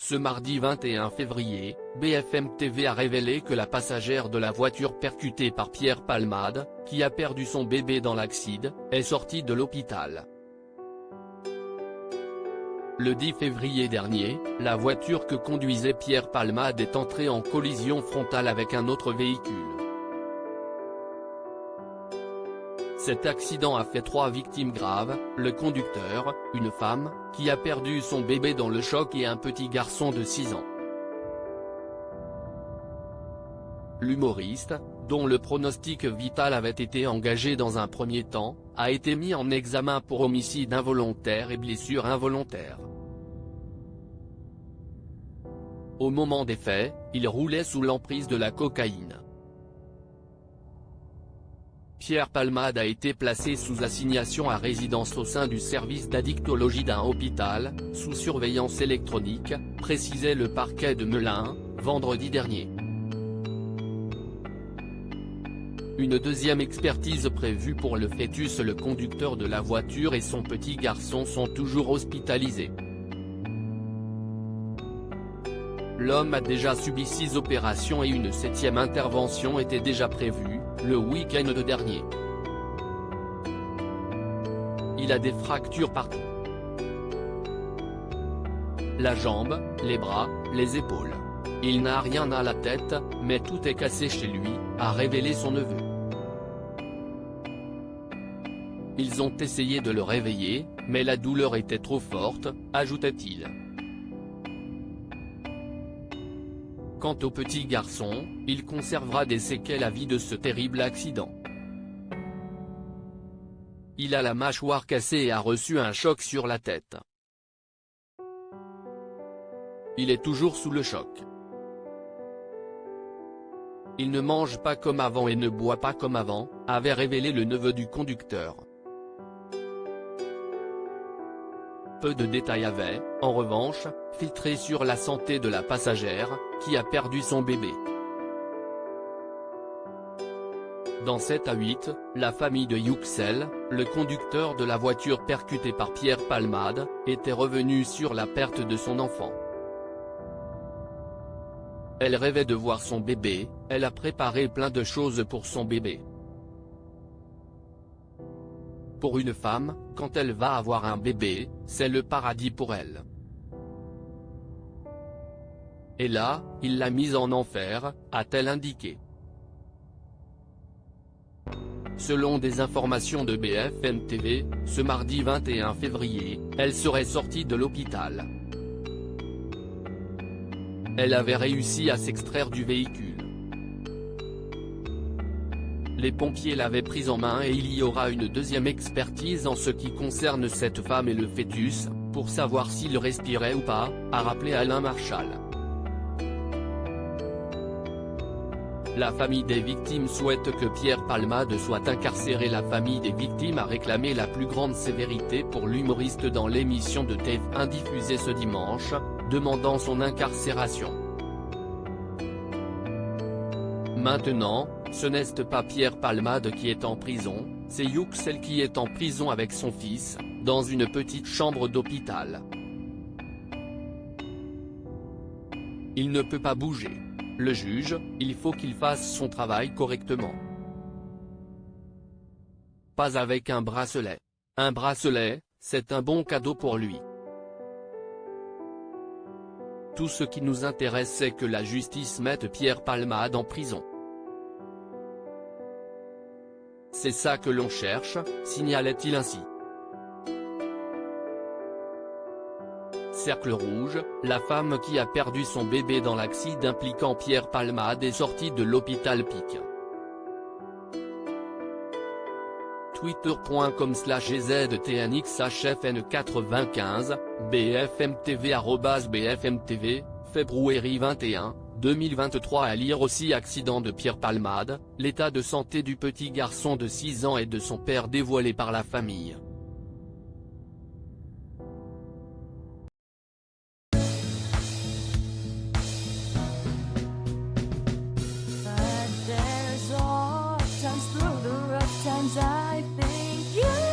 Ce mardi 21 février, BFM TV a révélé que la passagère de la voiture percutée par Pierre Palmade, qui a perdu son bébé dans l'accident, est sortie de l'hôpital. Le 10 février dernier, la voiture que conduisait Pierre Palmade est entrée en collision frontale avec un autre véhicule. Cet accident a fait 3 victimes graves, le conducteur, une femme, qui a perdu son bébé dans le choc et un petit garçon de 6 ans. L'humoriste, dont le pronostic vital avait été engagé dans un premier temps, a été mis en examen pour homicide involontaire et blessure involontaire. Au moment des faits, il roulait sous l'emprise de la cocaïne. Pierre Palmade a été placé sous assignation à résidence au sein du service d'addictologie d'un hôpital, sous surveillance électronique, précisait le parquet de Melun, vendredi dernier. Une deuxième expertise prévue pour le fœtus. Le conducteur de la voiture et son petit garçon sont toujours hospitalisés. L'homme a déjà subi 6 opérations et une 7e intervention était déjà prévue, le week-end dernier. Il a des fractures partout. La jambe, les bras, les épaules. Il n'a rien à la tête, mais tout est cassé chez lui, a révélé son neveu. Ils ont essayé de le réveiller, mais la douleur était trop forte, ajoutait-il. Quant au petit garçon, il conservera des séquelles à vie de ce terrible accident. Il a la mâchoire cassée et a reçu un choc sur la tête. Il est toujours sous le choc. Il ne mange pas comme avant et ne boit pas comme avant, avait révélé le neveu du conducteur. Peu de détails avaient, en revanche, filtré sur la santé de la passagère, qui a perdu son bébé. Dans 7 à 8, la famille de Yüksel, le conducteur de la voiture percutée par Pierre Palmade, était revenue sur la perte de son enfant. Elle rêvait de voir son bébé, elle a préparé plein de choses pour son bébé. Pour une femme, quand elle va avoir un bébé, c'est le paradis pour elle. Et là, il l'a mise en enfer, a-t-elle indiqué. Selon des informations de BFM TV, ce mardi 21 février, elle serait sortie de l'hôpital. Elle avait réussi à s'extraire du véhicule. Les pompiers l'avaient prise en main et il y aura une deuxième expertise en ce qui concerne cette femme et le fœtus, pour savoir s'il respirait ou pas, a rappelé Alain Marchal. La famille des victimes souhaite que Pierre Palmade soit incarcéré. La famille des victimes a réclamé la plus grande sévérité pour l'humoriste dans l'émission de TF1 diffusée ce dimanche, demandant son incarcération. Maintenant, ce n'est pas Pierre Palmade qui est en prison, c'est Yüksel qui est en prison avec son fils, dans une petite chambre d'hôpital. Il ne peut pas bouger. Le juge, il faut qu'il fasse son travail correctement. Pas avec un bracelet. Un bracelet, c'est un bon cadeau pour lui. Tout ce qui nous intéresse c'est que la justice mette Pierre Palmade en prison. C'est ça que l'on cherche, signalait-il ainsi. Cercle rouge, la femme qui a perdu son bébé dans l'accident impliquant Pierre Palmade est sortie de l'hôpital Pic. Twitter.com/GZTNXHFN95, BFMTV @BFMTV, février 21, 2023. À lire aussi accident de Pierre Palmade, l'état de santé du petit garçon de 6 ans et de son père dévoilé par la famille. I think you